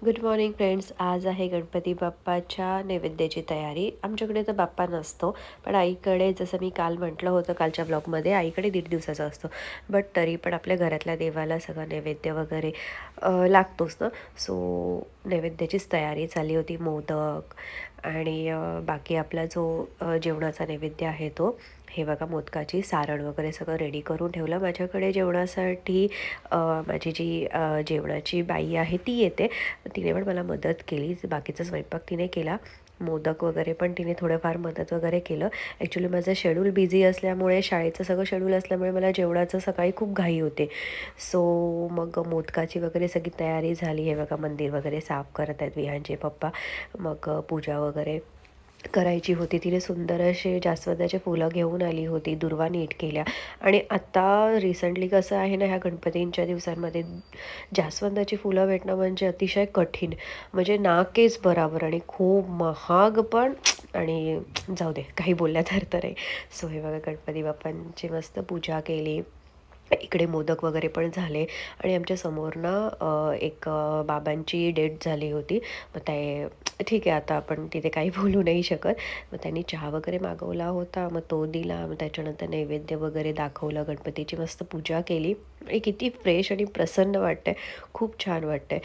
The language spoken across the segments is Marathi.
Good morning friends. आज आहे गणपती बाप्पाच्या नैवेद्याची तयारी. आमच्याकडे तर बाप्पा नसतो, पण आईकडे जसं मी काल म्हटलं होतं कालच्या ब्लॉगमध्ये आईकडे 1.5 दिवसाचा असतो. बट तरी पण आपल्या घरातल्या देवाला सगळं नैवेद्य वगैरे लागतोच ना. सो नैवेद्याचीच तयारी झाली होती. मोदक आणि बाकी आपला जो जेवणाचा नैवेद्य आहे तो, हे बघा मोदकाची सारण वगैरे सगळं रेडी करून ठेवलं. माझ्याकडे जेवणासाठी माझी जी जेवणाची बाई आहे ती येते. तिने पण मला मदत केली. बाकीचा स्वयंपाक तिने केला. मोदक वगैरे पण तिने थोडंफार मदत वगैरे केलं. ॲक्च्युली माझं शेड्यूल बिझी असल्यामुळे, शाळेचं सगळं शेड्यूल असल्यामुळे मला जेवणाचं सकाळी खूप घाई होते. सो मग मोदकाची वगैरे सगळी तयारी झाली. हे बघा मंदिर वगैरे साफ करत आहेत विहानचे पप्पा. मग पूजा वगैरे करायची होती. तिने सुंदर असे जास्वंदाचे फुलं घेऊन आली होती. दुर्वा नीट केल्या. आणि आत्ता रिसेंटली कसं आहे ना, ह्या गणपतींच्या दिवसांमध्ये जास्वंदाची फुलं भेटणं म्हणजे अतिशय कठीण. म्हणजे नाकेच बराबर आणि खूप महाग पण. आणि जाऊ दे, काही बोलण्यात अर्थ नाही. सो हे बघा गणपती बाप्पांची मस्त पूजा केली. इकडे मोदक वगैरे पण झाले. आणि आमच्या समोर ना एक बाबांची डेथ झाली होती. मग ते ठीक आहे, आता आपण तिथे काही बोलू नाही शकत. मग त्यांनी चहा वगैरे मागवला होता, मग तो दिला. मग त्याच्यानंतर नैवेद्य वगैरे दाखवलं, गणपतीची मस्त पूजा केली. आणि किती फ्रेश आणि प्रसन्न वाटतंय, खूप छान वाटतंय.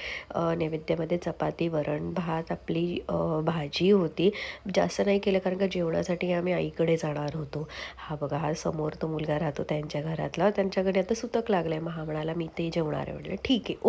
नैवेद्यामध्ये चपाती, वरण, भात, आपली भाजी होती. जास्त नाही केलं कारण का जेवणासाठी आम्ही आईकडे जाणार होतो. हा बघा, हा समोर तो मुलगा राहतो त्यांच्या घरातला. त्यांच्याकडे आता सुतक लागलं आहे. मग हा म्हणाला मी ते जेवणार आहे. म्हटलं ठीक आहे, ओके.